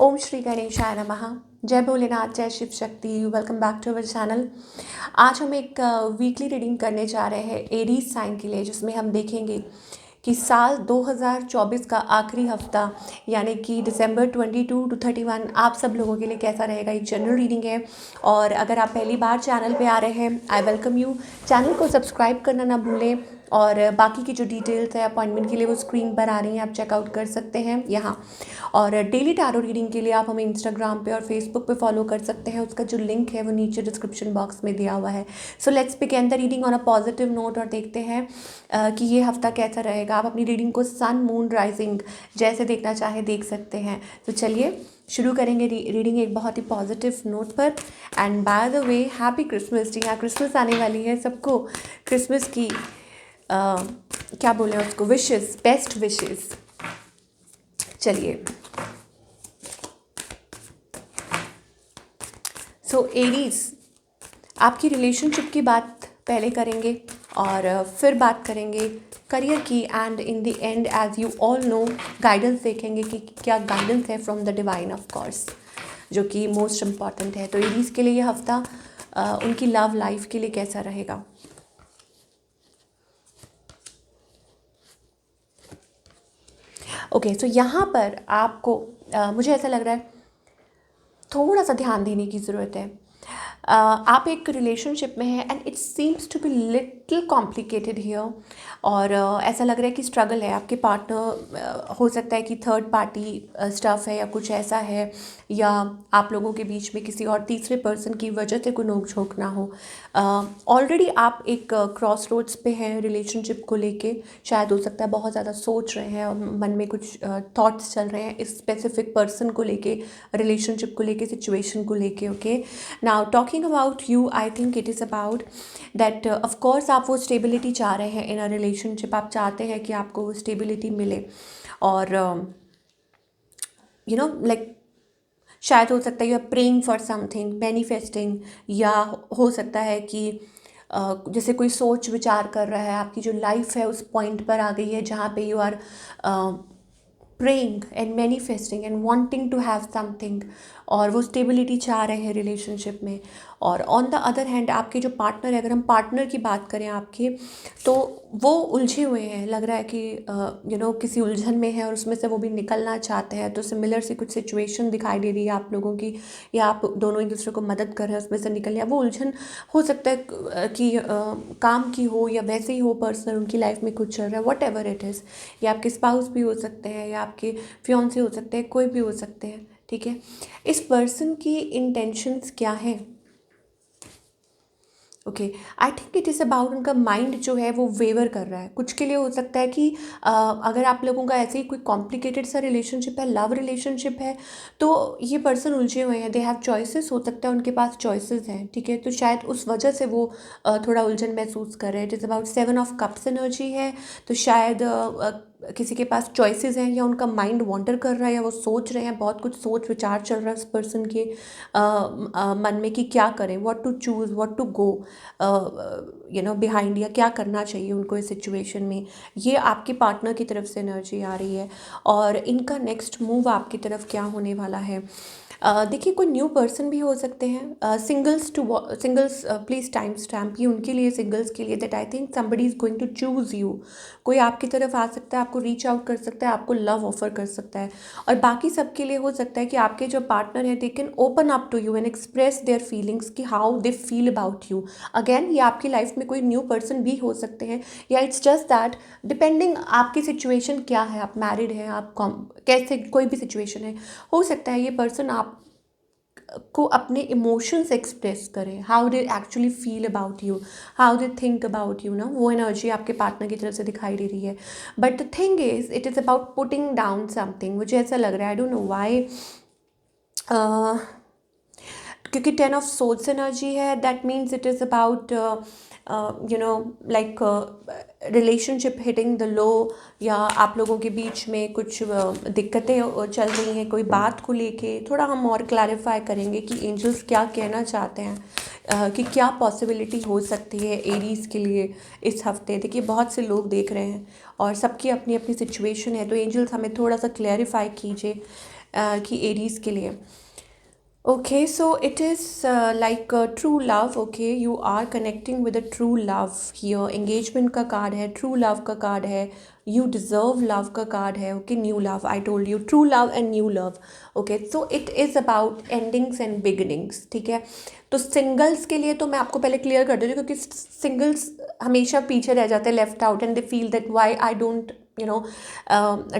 ओम श्री गणेशाय नमः। जय भोलेनाथ, जय Shiv Shakti. Welcome back to our channel. आज हम एक वीकली रीडिंग करने जा रहे हैं एरीज साइन के लिए, जिसमें हम देखेंगे कि साल 2024 का आखिरी हफ्ता यानी कि दिसंबर 22 टू 31 आप सब लोगों के लिए कैसा रहेगा। एक जनरल रीडिंग है और अगर आप पहली बार चैनल पे आ रहे हैं, आई वेलकम यू। चैनल को सब्सक्राइब करना ना भूलें और बाकी की जो डिटेल्स है अपॉइंटमेंट के लिए वो स्क्रीन पर आ रही हैं, आप चेकआउट कर सकते हैं यहाँ। और डेली टैरो रीडिंग के लिए आप हमें इंस्टाग्राम पे और फेसबुक पे फॉलो कर सकते हैं, उसका जो लिंक है वो नीचे डिस्क्रिप्शन बॉक्स में दिया हुआ है। So let's begin the reading on a positive note और देखते हैं कि ये हफ्ता कैसा रहेगा। आप अपनी रीडिंग को सन मून राइजिंग जैसे देखना चाहे देख सकते हैं। तो चलिए शुरू करेंगे रीडिंग एक बहुत ही पॉजिटिव नोट पर। And by the way happy Christmas. जी हाँ, क्रिसमस आने वाली है, सबको क्रिसमस की क्या बोलें उसको, विशेस, बेस्ट विशेस। चलिए, सो एरीज, आपकी रिलेशनशिप की बात पहले करेंगे और फिर बात करेंगे करियर की। And in the end as you all know guidance देखेंगे कि क्या गाइडेंस है from the divine of course, जो कि मोस्ट इम्पॉर्टेंट है। तो एरीज के लिए ये हफ्ता उनकी लव लाइफ के लिए कैसा रहेगा। ओके, सो यहाँ पर आपको मुझे ऐसा लग रहा है थोड़ा सा ध्यान देने की ज़रूरत है। आप एक रिलेशनशिप में हैं and it seems to be little complicated here. और ऐसा लग रहा है कि स्ट्रगल है। आपके पार्टनर हो सकता है कि थर्ड पार्टी स्टफ है या कुछ ऐसा है, या आप लोगों के बीच में किसी और तीसरे पर्सन की वजह से कोई नोक झोंक ना हो। ऑलरेडी आप एक क्रॉस रोड्स पे हैं रिलेशनशिप को लेके। शायद हो सकता है बहुत ज़्यादा सोच रहे हैं और मन में कुछ थॉट्स चल रहे हैं इस स्पेसिफिक पर्सन को लेके, रिलेशनशिप को लेके, सिचुएशन को लेके। Okay, now talking about you, I think it is about that of course आप वो स्टेबिलिटी चाह रहे हैं इन अ रिलेशनशिप। आप चाहते हैं कि आपको वो स्टेबिलिटी मिले और लाइक शायद हो सकता है you are praying for something, manifesting, या हो सकता है कि जैसे कोई सोच विचार कर रहा है, आपकी जो लाइफ है उस पॉइंट पर आ गई है जहाँ पे you are praying and manifesting and wanting to have something, और वो स्टेबिलिटी चाह रहे हैं रिलेशनशिप में। और ऑन द अदर हैंड आपके जो पार्टनर है, अगर हम पार्टनर की बात करें आपके, तो वो उलझे हुए हैं। लग रहा है कि किसी उलझन में है और उसमें से वो भी निकलना चाहते हैं। तो सिमिलर सी कुछ सिचुएशन दिखाई दे रही है आप लोगों की, या आप दोनों एक दूसरे को मदद कर रहे हैं उसमें से निकलने। वो उलझन हो सकता है कि काम की हो या वैसे ही हो, पर्सनल उनकी लाइफ में कुछ चल रहा है, वट एवर इट इज़। या आपके स्पाउस भी हो सकते हैं या आपके फियांसे हो सकते हैं, कोई भी हो सकते हैं। ठीक है, इस पर्सन की इंटेंशंस क्या है। Okay, I think it is about उनका माइंड जो है वो वेवर कर रहा है। कुछ के लिए हो सकता है कि अगर आप लोगों का ऐसे ही कोई कॉम्प्लिकेटेड सा रिलेशनशिप है, लव रिलेशनशिप है, तो ये पर्सन उलझे हुए हैं। दे हैव चॉइसेस, हो सकता है उनके पास चॉइसेस हैं। ठीक है, तो शायद उस वजह से वो थोड़ा उलझन महसूस कर रहे हैं। It is about 7 of cups energy है, तो शायद किसी के पास चॉइसेस हैं, या उनका माइंड वॉन्डर कर रहा है, या वो सोच रहे हैं, बहुत कुछ सोच विचार चल रहा है उस पर्सन के मन में कि क्या करें, what to choose, what to go behind, या क्या करना चाहिए उनको इस सिचुएशन में। ये आपके पार्टनर की तरफ से एनर्जी आ रही है और इनका नेक्स्ट मूव आपकी तरफ क्या होने वाला है। देखिए, कोई न्यू पर्सन भी हो सकते हैं। सिंगल्स प्लीज़ टाइम स्टैम्प, ये उनके लिए, सिंगल्स के लिए, that I think somebody is going to choose you. कोई आपकी तरफ आ सकता है, आपको रीच आउट कर सकता है, आपको लव ऑफर कर सकता है। और बाकी सबके लिए हो सकता है कि आपके जो पार्टनर हैं, they can open up to you and express their feelings कि how they feel about you. Again, ये आपकी लाइफ में कोई न्यू पर्सन भी हो सकते हैं, या इट्स जस्ट दैट डिपेंडिंग आपकी सिचुएशन क्या है। आप मैरिड हैं, आप कैसे, कोई भी सिचुएशन है, हो सकता है ये पर्सन आप को अपने इमोशंस एक्सप्रेस करें, how they actually feel about you, how they think about you ना। वो एनर्जी आपके पार्टनर की तरफ से दिखाई दे रही है। But the thing is, it is about putting down something. मुझे ऐसा लग रहा है, आई डोंट नो व्हाई, क्योंकि 10 ऑफ सोल्स एनर्जी है, that means it is about like relationship hitting the low, या आप लोगों के बीच में कुछ दिक्कतें चल रही हैं कोई बात को लेके। थोड़ा हम और क्लैरिफाई करेंगे कि एंजल्स क्या कहना चाहते हैं, कि क्या पॉसिबिलिटी हो सकती है एरीज़ के लिए इस हफ्ते। देखिए, बहुत से लोग देख रहे हैं और सबकी अपनी अपनी सिचुएशन है, तो एंजल्स हमें थोड़ा सा क्लैरिफाई कीजिए कि एरीज के लिए। Okay, so it is like true love. Okay, you are connecting with a true love here. Engagement का कार्ड है, true love का कार्ड है, you deserve love का कार्ड है. Okay, new love. I told you true love and new love. Okay, so it is about endings and beginnings. ठीक है, तो singles के लिए तो मैं आपको पहले क्लियर कर देती हूँ, क्योंकि सिंगल्स हमेशा पीछे रह जाते हैं, left out, and they feel that why I don't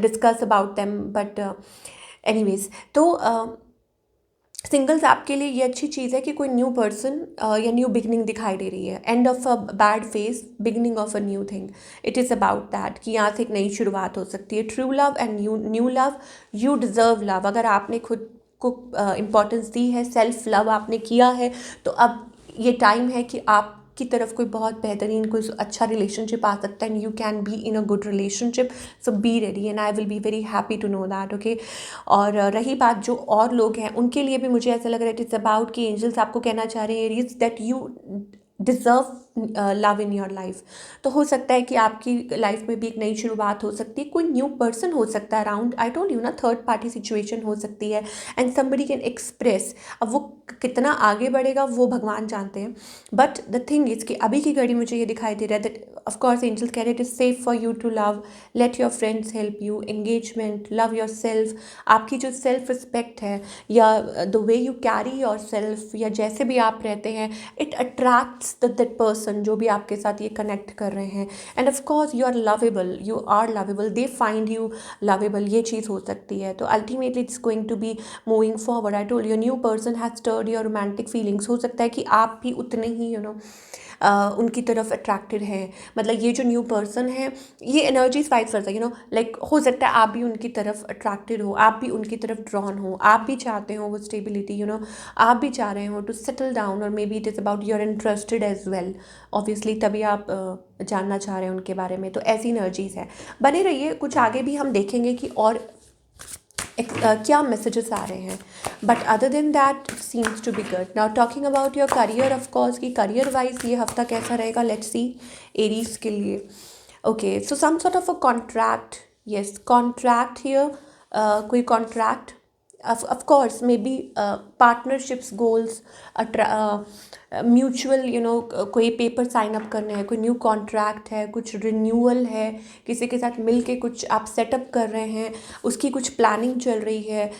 discuss about them, but anyways, तो सिंगल्स आपके लिए ये अच्छी चीज़ है कि कोई न्यू पर्सन या न्यू बिगनिंग दिखाई दे रही है, end of a bad phase, beginning of a new thing. It is about that कि यहाँ से एक नई शुरुआत हो सकती है. True love and new love. You deserve love. अगर आपने खुद को इम्पोर्टेंस दी है, सेल्फ लव आपने किया है, तो अब ये टाइम है कि आप की तरफ कोई बहुत बेहतरीन, कोई अच्छा रिलेशनशिप आ सकता है, and you can be in a good relationship. So be ready, and I will be very happy to know that. Okay, और रही बात जो और लोग हैं उनके लिए भी मुझे ऐसा लग रहा है, इट इज़ अबाउट कि एंजल्स आपको कहना चाह रहे हैं Aries, that you deserve love in your life. तो हो सकता है कि आपकी लाइफ में भी एक नई शुरुआत हो सकती है, कोई न्यू पर्सन हो सकता है अराउंड. आई टोल्ड यू ना, थर्ड पार्टी सिचुएशन हो सकती है, एंड समबडी कैन एक्सप्रेस. अब वो कितना आगे बढ़ेगा वो भगवान जानते हैं, बट द थिंग इज़ कि अभी की घड़ी मुझे ये दिखाई दे रहा है दैट ऑफकोर्स एंजल्स कह रहे it is safe for you to love, let your friends help you, engagement, love yourself. आपकी जो सेल्फ रिस्पेक्ट है, या the way you carry yourself, या जैसे भी आप रहते हैं, इट अट्रैक्ट्स दैट पर्सन जो भी आपके साथ ये कनेक्ट कर रहे हैं. And of course you are lovable, you are lovable, they find you lovable. ये चीज़ हो सकती है. तो ultimately it's going to be moving forward. I told you new person has stirred your romantic feelings. हो सकता है कि आप भी उतने ही उनकी तरफ अट्रैक्टेड हैं. मतलब ये जो न्यू पर्सन है, ये एनर्जीज वाइज वर्सा, लाइक हो सकता है आप भी उनकी तरफ अट्रैक्टेड हो, आप भी उनकी तरफ ड्रॉन हो, आप भी चाहते हो वो स्टेबिलिटी, आप भी चाह रहे हो टू सेटल डाउन, और maybe it is about you are interested as well. Obviously तभी आप जानना चाह रहे हैं उनके बारे में. तो ऐसी एनर्जीज है. बने रहिए, कुछ आगे भी हम देखेंगे कि और क्या मैसेजेस आ रहे हैं. But other than that seems to be good. Now talking about your career, of course कि करियर वाइज ये हफ्ता कैसा रहेगा, लेट्स सी एरीज के लिए. Okay, so some sort of a contract, yes contract here, कोई contract, of course maybe partnerships, goals, mutual कोई paper sign up करने हैं, कोई न्यू कॉन्ट्रैक्ट है, कुछ रिन्यूअल है, किसी के साथ मिल के कुछ आप सेटअप कर रहे हैं, उसकी कुछ प्लानिंग चल रही है,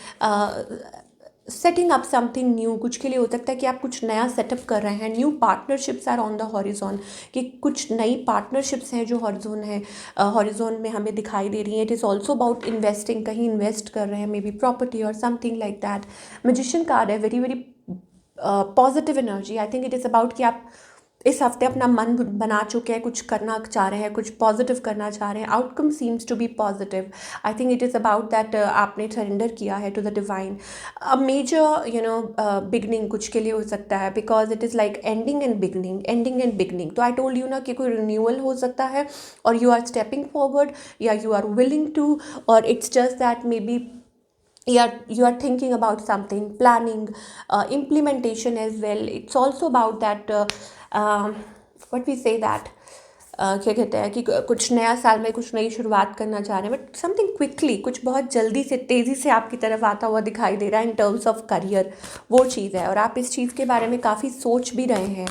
सेटिंग अप समथिंग न्यू. कुछ के लिए हो सकता है कि आप कुछ नया सेटअप कर रहे हैं. New partnerships are on the horizon, कि कुछ नई पार्टनरशिप्स हैं जो हॉरिजॉन है, हॉरिजॉन में हमें दिखाई दे रही हैं. It is also about investing, कहीं इन्वेस्ट कर रहे हैं, मे बी प्रॉपर्टी और something like that. Magician card है, very very positive energy. I think it is about कि आप इस हफ्ते अपना मन बना चुके हैं, कुछ करना चाह रहे हैं, कुछ पॉजिटिव करना चाह रहे हैं. Outcome seems to be positive. I think it is about that आपने सरेंडर किया है to the divine. A major beginning कुछ के लिए हो सकता है, because it is like ending and beginning, ending and beginning. तो आई टोल्ड यू ना कि कोई रिन्यूअल हो सकता है, और यू आर स्टेपिंग फॉरवर्ड, या यू आर विलिंग टू, और it's just that may be you are thinking about something, planning, implementation as well. It's also about that what we say that क्या कहते हैं कि कुछ नया साल में कुछ नई शुरुआत करना चाह रहे हैं, बट समथिंग क्विकली, कुछ बहुत जल्दी से तेज़ी से आपकी तरफ आता हुआ दिखाई दे रहा है इन टर्म्स ऑफ करियर. वो चीज़ है, और आप इस चीज़ के बारे में काफ़ी सोच भी रहे हैं.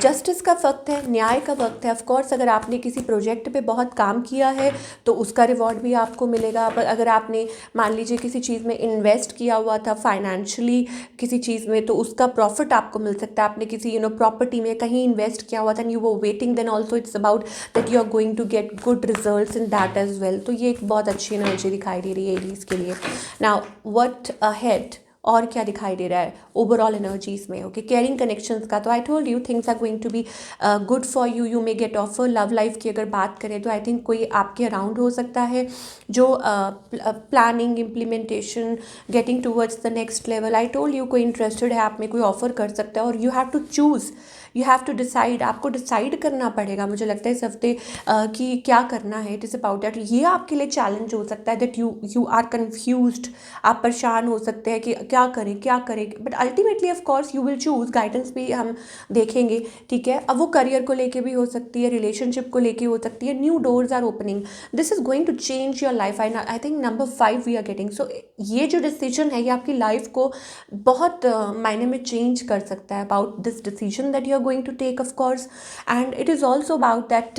जस्टिस का वक्त है, न्याय का वक्त है. ऑफकोर्स अगर आपने किसी प्रोजेक्ट पे बहुत काम किया है तो उसका रिवॉर्ड भी आपको मिलेगा. पर अगर आपने मान लीजिए किसी चीज़ में इन्वेस्ट किया हुआ था फाइनेंशियली किसी चीज़ में, तो उसका प्रॉफिट आपको मिल सकता है. आपने किसी प्रॉपर्टी में कहीं इन्वेस्ट किया हुआ था, एंड यू वो waiting, then also it's about that you are going to get good results in that as well. तो ये एक बहुत अच्छी एनर्जी दिखाई दे रही है एरीज के लिए. नाउ व्हाट अहेड, और क्या दिखाई दे रहा है ओवरऑल एनर्जीज में. ओके, केयरिंग कनेक्शंस का, तो I told you things are going to be good for you. You may get offer. Love life की अगर बात करें तो आई थिंक कोई आपके अराउंड हो सकता है जो planning, implementation, getting towards the next level. I told you कोई इंटरेस्टेड है आप में, कोई ऑफर कर सकता है, और you have to choose you have to decide, आपको डिसाइड करना पड़ेगा मुझे लगता है इस हफ्ते कि क्या करना है। इट इज़ अबाउट दैट, ये आपके लिए चैलेंज हो सकता है दैट यू आर कन्फ्यूज्ड, आप परेशान हो सकते हैं कि क्या करें क्या करें, but ultimately of course you will choose. Guidance भी हम देखेंगे, ठीक है। अब वो करियर को लेके भी हो सकती है, रिलेशनशिप को लेके हो सकती है, new doors are opening, this is going to change your life. I think number 5 we are getting. So ये जो डिसीजन है ये आपकी लाइफ को बहुत मायने में चेंज कर सकता है, about this decision that you are going to take of course. And it is also about that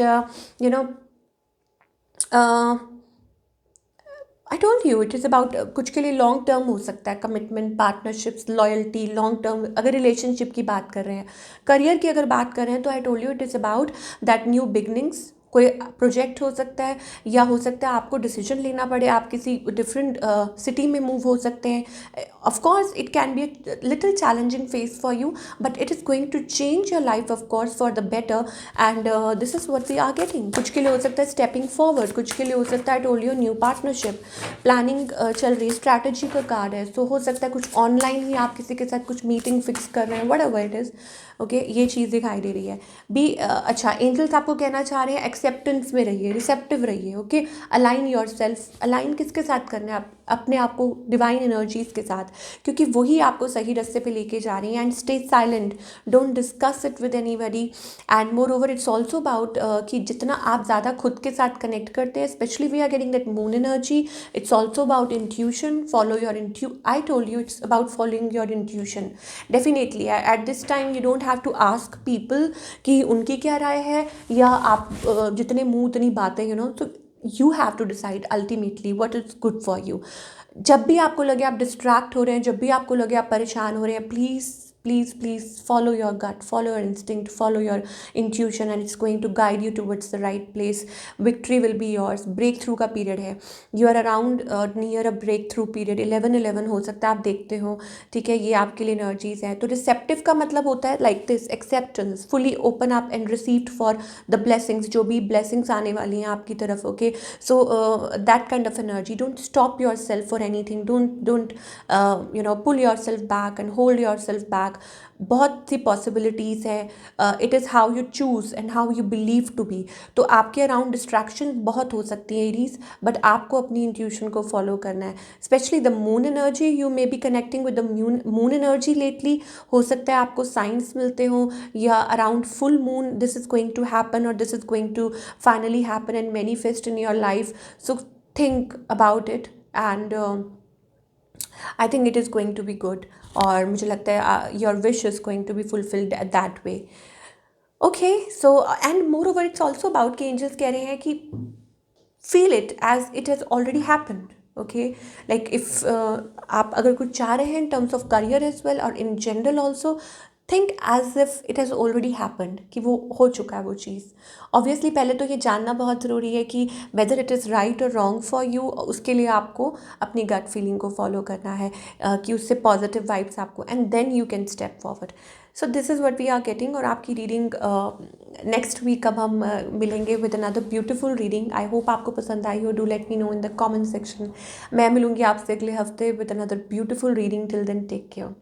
you know I told you it is about, कुछ के लिए लॉन्ग टर्म हो सकता है, commitment, partnerships, loyalty, long term अगर relationship की बात कर रहे हैं। करियर की अगर बात कर रहे हैं तो I told you it is about that new beginnings, कोई प्रोजेक्ट हो सकता है, या हो सकता है आपको डिसीजन लेना पड़े, आप किसी डिफरेंट सिटी में मूव हो सकते हैं। Of course it can be a little challenging phase for you, but it is going to change your life of course for the better. And this is what we are getting. कुछ के लिए हो सकता है stepping forward, कुछ के लिए हो सकता है told you new partnership, planning चल रही है, स्ट्रैटेजी का कार्ड है। सो हो सकता है कुछ ऑनलाइन ही आप किसी के साथ कुछ मीटिंग फिक्स कर रहे हैं, व्हाटएवर इट इज़, ओके, ये चीज़ दिखाई दे रही है। अच्छा, एंजल्स आपको कहना चाह रहे हैं एक्सेप्टेंस में रहिए, रिसेप्टिव रहिए, okay. Align your self, align किसके साथ करना है, आप अपने आप को डिवाइन एनर्जीज के साथ, क्योंकि वही आपको सही रास्ते पे लेके जा रही हैं। And stay silent, don't discuss it with anybody. And moreover it's also about कि जितना आप ज़्यादा खुद के साथ कनेक्ट करते हैं, specially we are getting that moon energy, it's also about intuition, follow your I told you it's about following your intuition. Definitely at this time you don't have to ask people कि उनकी क्या राय है, या आप जितने मुंह उतनी बातें, यू नो, तो you have to decide ultimately what is good for you. जब भी आपको लगे आप डिस्ट्रैक्ट हो रहे हैं, जब भी आपको लगे आप परेशान हो रहे हैं, please please please follow your gut, follow your instinct, follow your intuition, and it's going to guide you towards the right place. Victory will be yours. Breakthrough का पीरियड है, you are around near a breakthrough period. 11-11 हो सकता है आप देखते हो, ठीक है, ये आपके लिए एनर्जीज हैं। तो रिसेप्टिव का मतलब होता है like this, acceptance, fully open up and received for the blessings, जो भी ब्लेसिंग्स आने वाली हैं आपकी तरफ, okay. So that kind of energy, don't stop yourself for anything, don't you know pull yourself back and hold yourself back. बहुत सी possibilities है, it is how you choose and how you believe to be. तो आपके around distraction बहुत हो सकती है Aries, but आपको अपनी इंट्यूशन को फॉलो करना है। Specially the moon energy, you may be connecting with the moon energy lately. हो सकता है आपको साइंस मिलते हों, या around full moon this is going to happen, और this is going to finally happen and manifest in your life. So think about it, and I think it is going to be good. और मुझे लगता है your wish is going to be fulfilled that way, okay. So and moreover it's also about कि angels कह रहे हैं कि feel it as it has already happened, okay. Like if आप अगर कुछ चाह रहे हैं in terms of career as well और in general also, think as if it has already happened, कि वो हो चुका है वो चीज़। ऑब्वियसली पहले तो ये जानना बहुत ज़रूरी है कि वेदर इट इज़ राइट और रॉन्ग फॉर यू। उसके लिए आपको अपनी गट फीलिंग को फॉलो करना है, कि उससे पॉजिटिव वाइब्स आपको, and then you can step forward. So this is what we are getting. और आपकी रीडिंग नेक्स्ट वीक अब हम मिलेंगे with another beautiful reading. I hope आपको पसंद आई हो। Do let me know in the comment section. मैं मिलूंगी आपसे अगले हफ्ते with another beautiful reading. Till then take care.